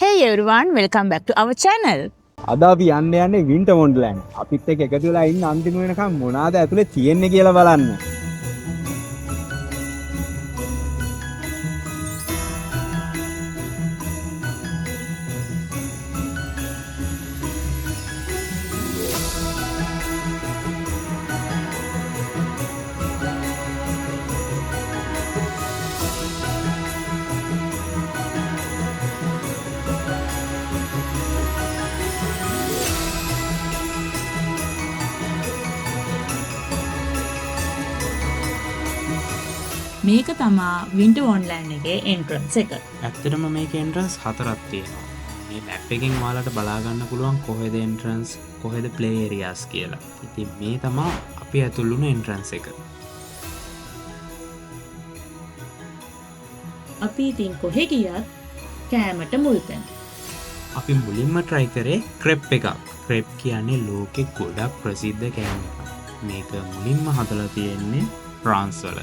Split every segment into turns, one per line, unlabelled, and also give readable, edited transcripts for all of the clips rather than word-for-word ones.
Hey everyone, welcome back to our channel.
අද අපි යන්නේ වින්ටර් වොන්ඩර්ලෑන්ඩ්. අපිත් එක්ක එකතු වෙලා ඉන්න අන්තිම වෙනකම් මොනවාද ඇතුලේ තියෙන්නේ කියලා බලන්න.
මේක තමා වින්ටර් වොන්ඩර්ලෑන්ඩ් එකේ එන්ට්‍රන්ස් එක.
ඇත්තටම මේක එන්ට්‍රන්ස් 4ක් තියෙනවා. මේ මැප් එකෙන් ඔයාලට බලා ගන්න පුළුවන් කොහෙද එන්ට්‍රන්ස් කොහෙද ප්ලේ ඒරියාස් කියලා. ඉතින් මේ තමා අපි ඇතුල් වුණු එන්ට්‍රන්ස් එක.
අපි ඉතින් කොහෙ ගියත් කෑමට මුල් තැන.
අපි මුලින්ම try කරේ ක්‍රෙප් එකක්. ක්‍රෙප් කියන්නේ ලෝකෙ ගොඩක් ප්‍රසිද්ධ කෑම එකක්. මේක මුලින්ම හදලා තියෙන්නේ ෆ්‍රාන්ස් වල.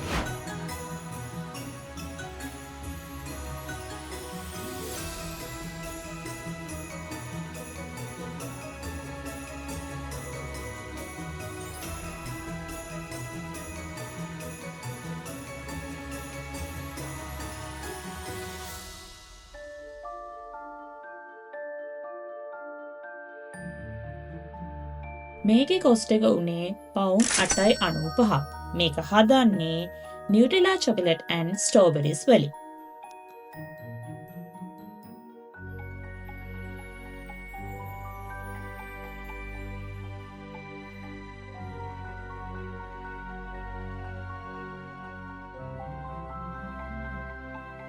මේකේ කොස්ට් එක උනේ පවුන්ඩ් 8.95. මේක හදන්නේ නියුටෙලා චොකලට් ඇන්ඩ් ස්ට්‍රෝබෙරිස් වලින්.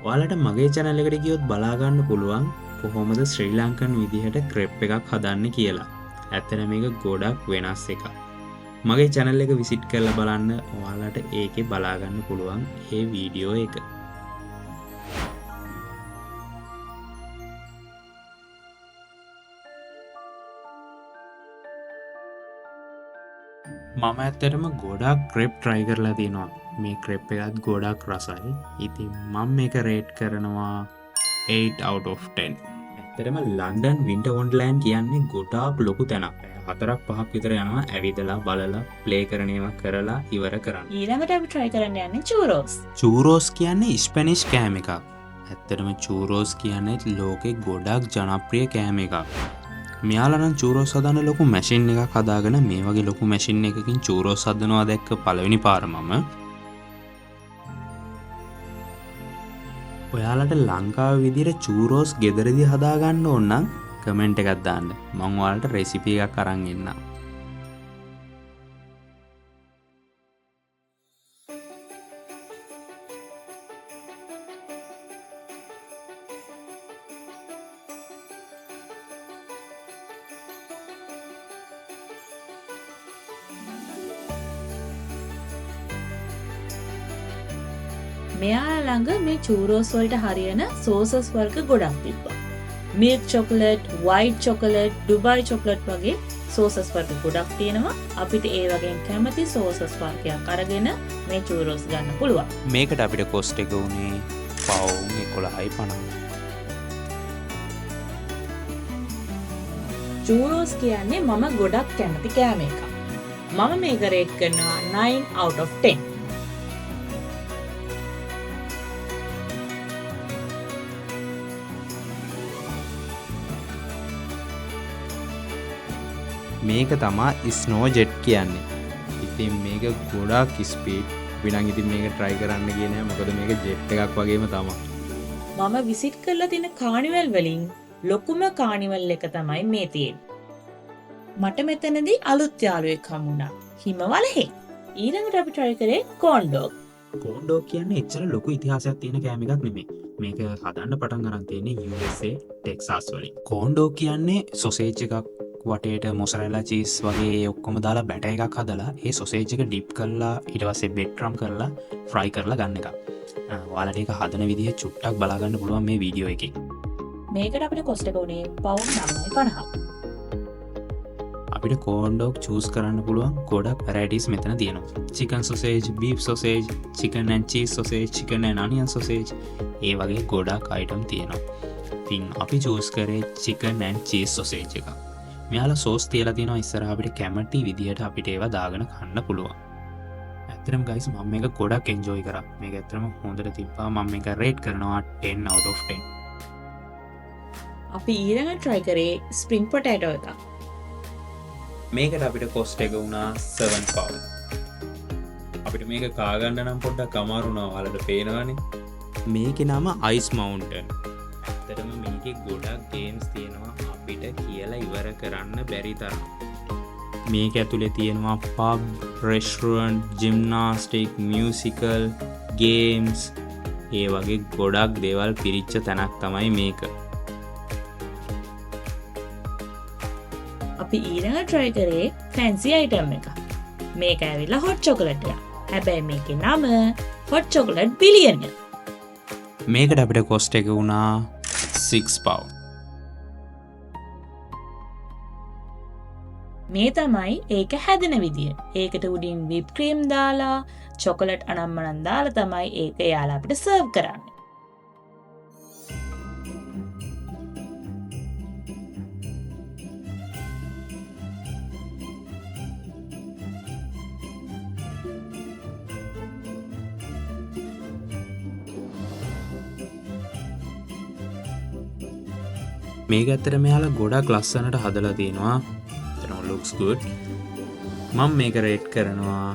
ඔයාලට මගේ channel එකට ගියොත් බලා ගන්න පුළුවන් කොහොමද ශ්‍රී ලංකන් විදිහට ක්‍රෙප් එකක් හදන්නේ කියලා. ඇත්තට මේක ගොඩක් වෙනස් එකක්. මගේ channel එක visit කරලා බලන්න ඔයාලට ඒකේ බලා ගන්න පුළුවන් ඒ වීඩියෝ එක. මම ඇත්තටම ගොඩක් ක්‍රෙප් try කරලා තියෙනවා. මේ ක්‍රෙප් එකත් ගොඩක් රසයි. ඉතින් මම මේක රේට් කරනවා 8 out of 10. ඇත්තටම ලන්ඩන් වින්ටර් වොන්ඩර්ලෑන්ඩ් කියන්නේ ගොඩාක් ලොකු තැනක්. 4-5ක් විතර යනවා ඇවිදලා බලලා ප්ලේ කරන ඒවා කරලා ඉවර කරන්න.
ඊළඟට අපි try කරන්න යන්නේ චූරෝස්.
චූරෝස් කියන්නේ ස්පැනිෂ් කෑම එකක්. ඇත්තටම චූරෝස් කියන්නේ ලෝකේ ගොඩක් ජනප්‍රිය කෑම එකක්. මෙයාලා නම් චූරෝස් හදන්න ලොකු මැෂින් එකක් හදාගෙන මේ වගේ ලොකු මැෂින් එකකින් චූරෝස් හදනවා දැක්ක පළවෙනි පාර මම. ඔයාලට ලංකාවේ විදිහට චූරෝස් ගෙදරදී හදාගන්න ඕන නම් කමෙන්ට් එකක් දාන්න. මම ඔයාලට රෙසිපි එකක් අරන් එන්නම්.
මෙයාලා ළඟ මේ චූරෝස් වලට හරියන සෝසස් වර්ග ගොඩක් තිබ්බා. Milk chocolate, white chocolate, Dubai chocolate වගේ සෝසස් වර්ග ගොඩක් තියෙනවා. අපිට ඒ වගේ කැමති සෝසස් වර්ගයක් අරගෙන මේ චූරෝස් ගන්න පුළුවන්.
මේකට අපිට කොස්ට් එක උනේ පවුන් 11.50.
චූරෝස් කියන්නේ මම ගොඩක් කැමති කෑම එකක්. මම මේක රේට් කරනවා 9 out of 10.
මේක තමා ස්නෝ ජෙට් කියන්නේ. ඉතින් මේක ගොඩාක් ස්පීඩ්. අපි නම් ඉතින් මේක try කරන්න ගියේ නෑ මොකද මේක ජෙට් එකක් වගේම තමයි.
මම විසිට් කරලා තියෙන කානිවල් වලින් ලොකුම කානිවල් එක තමයි මේ තියෙන්නේ. මට මෙතනදී අලුත් යාළුවෙක් හම්බුණා. හිමවලෙහි. ඊළඟට අපි try කරේ corn dog.
corn dog කියන්නේ එච්චර ලොකු ඉතිහාසයක් තියෙන කෑම එකක් නෙමෙයි. මේක හදන්න පටන් ගන්න තියෙන්නේ USA ටෙක්සාස් වලින්. corn dog කියන්නේ සොසේජ් එකක් වටේට මොසරෙලා චීස් වගේ ඔක්කොම දාලා බැටර් එකක් හදලා ඒ සොසේජ් එක ඩිප් කරලා ඊට පස්සේ බෙඩ් ක්‍රම් කරලා ෆ්‍රයි කරලා ගන්න එකක්. ඔයාලට ඒක හදන විදිහ චුට්ටක් බලා ගන්න පුළුවන් මේ වීඩියෝ එකේ.
මේකට අපිට කොස්ට් එක උනේ පවුන්ඩ් 9.50.
අපිට corn dog choose කරන්න පුළුවන් ගොඩක් varieties මෙතන තියෙනවා. chicken sausage, beef sausage, chicken and cheese sausage, chicken and onion sausage ඒ වගේ ගොඩක් item තියෙනවා. ඉතින් අපි චූස් කරේ chicken and cheese sausage එක. මෙයාලා සෝස් තියලා තියෙනවා ඉස්සරහ අපිට කැමති විදිහට අපිට ඒවා දාගෙන කන්න පුළුවන්. ඇත්තටම guys මම මේක ගොඩක් enjoy කරා. මේක ඇත්තටම හොඳට තිබ්බා. මම මේක rate කරනවා 10 out of 10.
අපි ඊළඟ try කරේ spring potato එක.
මේකට අපිට cost එක වුණා 7 pound. අපිට මේක කාගන්න නම් පොඩ්ඩක් අමාරු වුණා. ඔයාලට පේනවනේ. මේකේ නම Ice Mountain. ඇත්තටම මේකේ ගොඩක් ගේම්ස් තියෙනවා අපිට කියලා ඉවර කරන්න බැරි තරම්. මේක ඇතුලේ තියෙනවා pub, restaurant, gymnastic, musical, games ඒ වගේ ගොඩක් දේවල් පිරිච්ච තැනක් තමයි මේක.
අපි ඊළඟ try කරේ fancy item එක. මේක ඇවිල්ලා hot chocolate එක. හැබැයි මේකේ නම hot chocolate billionaire.
මේකට අපිට cost එක වුණා 6 pound.
මේ තමයි ඒක හැදෙන විදිය. ඒකට උඩින් whipped cream දාලා chocolate අනම්මනම් දාලා තමයි ඒක එයාලා අපිට serve කරන්නේ.
මේක ඇත්තට මෙයාලා ගොඩක් ලස්සනට හදලා තියෙනවා. looks good. මම මේක රේට් කරනවා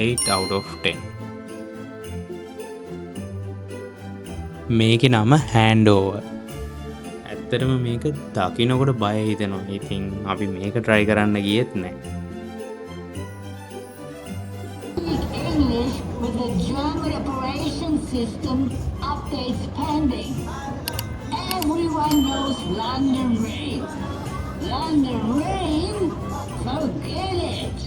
8 out of 10. මේකේ නම handover. ඇත්තටම මේක දකින්නකොට බය හිතෙනවා. ඉතින් අපි මේක try කරන්න ගියෙත් නැහැ.
English with the German operation system updates pending. Everyone knows London Rain. London Rain? Forget it.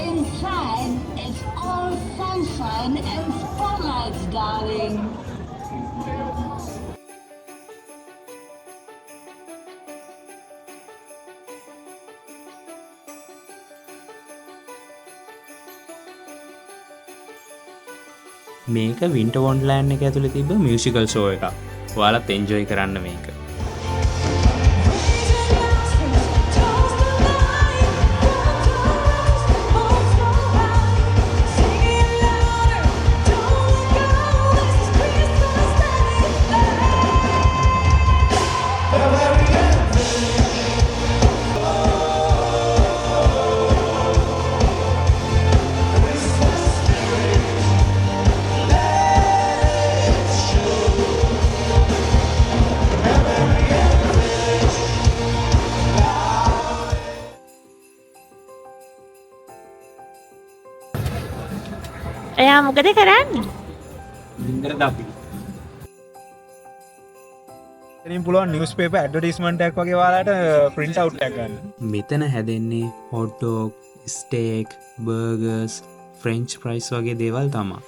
Inside, it's all sunshine and spotlights, darling.
මේක වින්ටර් වොන්ඩර්ලෑන්ඩ් එක ඇතුලේ තිබ්බ මියුසිකල් ෂෝ එකක්. ඔයාලත් එන්ජොයි කරන්න මේක.
එයා මොකද කරන්නේ?
ඉන්දර දාපි.
එතනින් පුළුවන් නිවුස් පේපර් ඇඩ්වර්ටයිස්මන්ට් එකක් වගේ ඔයාලට print out එකක් ගන්න.
මෙතන හැදෙන්නේ hot dog, steak, burgers, french fries වගේ දේවල් තමයි.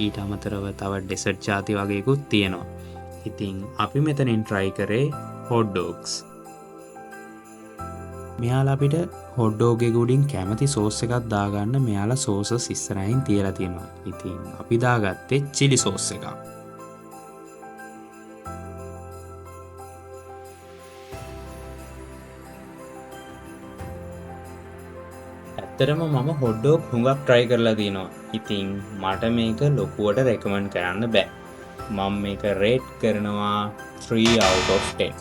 ඊට අමතරව තව dessert ಜಾති වගේකුත් තියෙනවා. ඉතින් අපි මෙතනින් try කරේ hot dogs. මෙයාලා අපිට hot dog එක උඩින් කැමති sauce එකක් දාගන්න මෙයාලා sauces ඉස්සරහින් තියලා තියෙනවා. ඉතින් අපි දාගත්තේ chili sauce එකක්. ඇත්තටම මම hot dog හුඟක් try කරලා තියෙනවා. ඉතින් මට මේක ලොකුවට recommend කරන්න බෑ. මම මේක rate කරනවා 3 out of 10.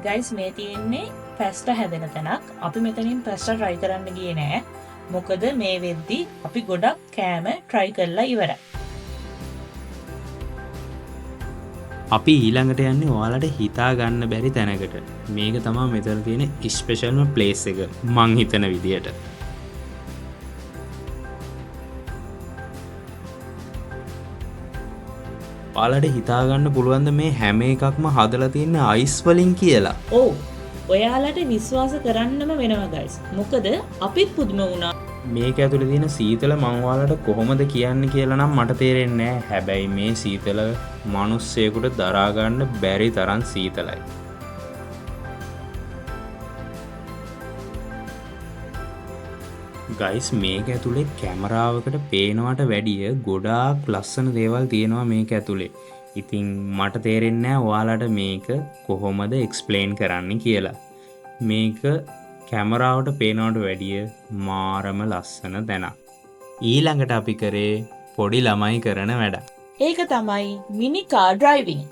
guys මේ තියෙන්නේ පැස්ටා හැදෙන තැනක්. අපි මෙතනින් පැස්ටා try කරන්න ගියේ නෑ. මොකද මේ වෙද්දි අපි ගොඩක් කෑම try කරලා ඉවරයි.
අපි ඊළඟට යන්නේ ඔයාලට හිතා ගන්න බැරි තැනකට. මේක තමයි මෙතන තියෙන ස්පෙෂල්ම ප්ලේස් එක මං හිතන විදියට. ඔයාලට හිතා ගන්න පුළුවන්ද මේ හැම එකක්ම හදලා තියෙන්නේ අයිස් වලින් කියලා?
ඔව්. ඔයාලට විශ්වාස කරන්නම වෙනවා guys. මොකද අපිත් පුදුම වුණා.
මේක ඇතුලේ තියෙන සීතල මං ඔයාලට කොහොමද කියන්නේ කියලා නම් මට තේරෙන්නේ නැහැ. හැබැයි මේ සීතල මිනිස්සෙකුට දරා ගන්න බැරි තරම් සීතලයි. ගයිස් මේක ඇතුලේ කැමරාවකට පේනවට වැඩිය ගොඩාක් ලස්සන දේවල් තියෙනවා මේක ඇතුලේ. ඉතින් මට තේරෙන්නේ නැහැ ඔයාලට මේක කොහොමද එක්ස්ප්ලেইন කරන්න කියලා. මේක කැමරාවට පේනවට වැඩිය මාරම ලස්සන තැනක්. ඊළඟට අපි කරේ පොඩි ළමයි කරන වැඩ.
ඒක තමයි මිනි කාර් ඩ්‍රයිවිං.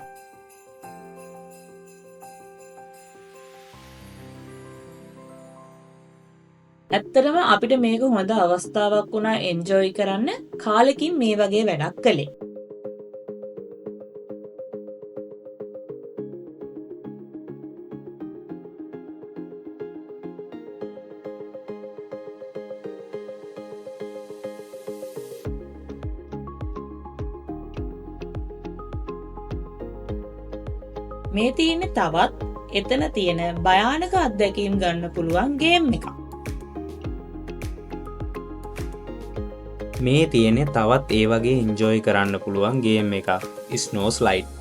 ඇත්තටම අපිට මේක හොඳ අවස්ථාවක් වුණා එන්ජොයි කරන්න කාලෙකින් මේ වගේ වැඩක් කළේ. මේ තියෙන්නේ තවත් එතන තියෙන භයානක අත්දැකීම් ගන්න පුළුවන් ගේම් එකක්.
මේ තියෙන්නේ තවත් ඒ වගේ එන්ජොයි කරන්න පුළුවන් ගේම් එකක්. Snow slide.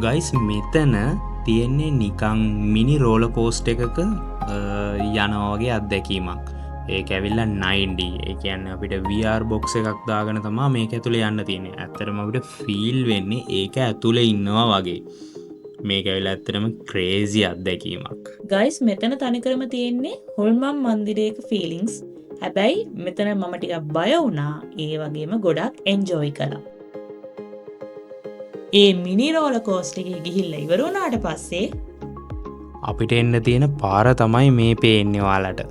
ගයිස් මෙතන තියෙන්නේ නිකං මිනි රෝල කෝස්ට් එකක යනවා වගේ අත්දැකීමක්. ඒක ඇවිල්ලා 9D. ඒ කියන්නේ අපිට VR box එකක් දාගෙන තමයි මේක ඇතුලේ යන්න තියෙන්නේ. ඇත්තටම අපිට ෆීල් වෙන්නේ ඒක ඇතුලේ ඉන්නවා වගේ. මේක ඇවිල්ලා ඇත්තටම ක්‍රේසි අත්දැකීමක්.
ගයිස් මෙතන තනිකරම තියෙන්නේ හොල්මන් මන්දිරයක ෆීලිංගස්. හැබැයි මෙතන මම ටිකක් බය වුණා. ඒ වගේම ගොඩක් එන්ජොයි කළා. ඒ මිනි රෝල කෝස්ට් එකේ ගිහිල්ලා ඉවර වුණාට පස්සේ
අපිට එන්න තියෙන පාර තමයි මේ පේන්නේ ඔයාලට.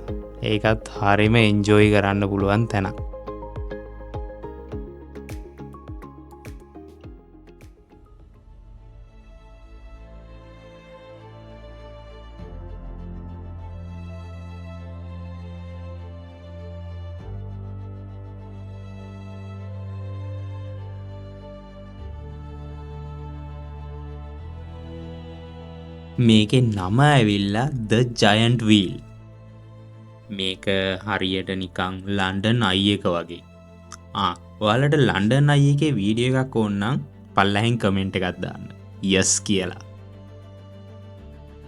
ඒකත් හරියම එන්ජොයි කරන්න පුළුවන් තැනක්. මේකේ නම ඇවිල්ලා The Giant Wheel. මේක හරියට නිකං ලන්ඩන් අයි එක වගේ. ඔයාලට ලන්ඩන් අයි එකේ වීඩියෝ එකක් ඕන නම් පල්ලෙහෙන් කමෙන්ට් එකක් දාන්න. yes කියලා.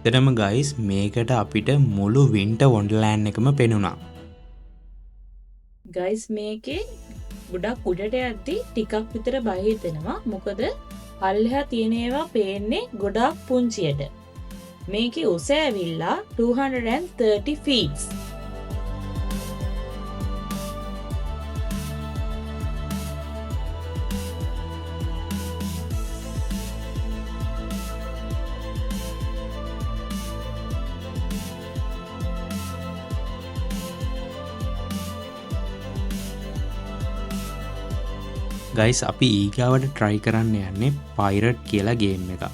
එතනම guys මේකට අපිට මුළු වින්ටර් වොන්ඩර්ලෑන්ඩ් එකම පෙනුණා.
ගයිස් මේකේ ගොඩක් උඩට යද්දි ටිකක් විතර බය හිතෙනවා. මොකද පල්ලෙහා තියෙන ඒවා පේන්නේ ගොඩක් පුංචියට. මේකේ උස ඇවිල්ලා 230 feet.
ගයිස් අපි ඊගාවට try කරන්න යන්නේ පයිරට් කියලා ගේම් එකක්.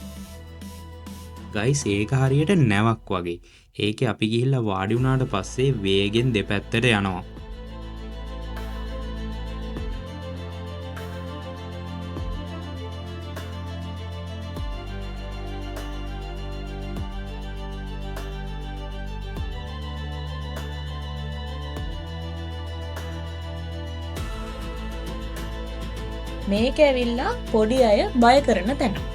ගයිස් ඒක හරියට නැවක් වගේ. ඒකේ අපි ගිහිල්ලා වාඩි වුණාට පස්සේ වේගෙන් දෙපැත්තට යනවා.
මේක ඇවිල්ලා පොඩි අය බය කරන තැන.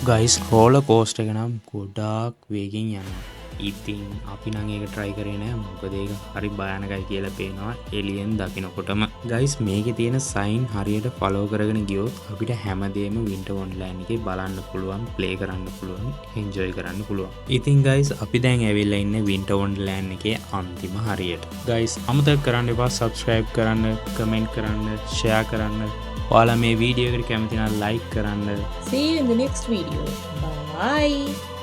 ගයිස් රෝලර් කෝස්ටර් එක නම් ගොඩාක් වේගෙන් යනවා. ඉතින් අපි නම් ඒක try කරේ නෑ මොකද ඒක හරි භයානකයි කියලා පේනවා එළියෙන් දකිනකොටම. guys මේකේ තියෙන sign හරියට follow කරගෙන ගියොත් අපිට හැමදේම Winter Wonderland එකේ බලන්න පුළුවන්, play කරන්න පුළුවන්, enjoy කරන්න පුළුවන්. ඉතින් guys අපි දැන් ඇවිල්ලා ඉන්නේ Winter Wonderland එකේ අන්තිම හරියට. guys අමතක කරන්න එපා subscribe කරන්න, comment කරන්න, share කරන්න. ඔයාලා මේ වීඩියෝ එකට කැමති නම් like කරන්න.
See you in the next video. Bye.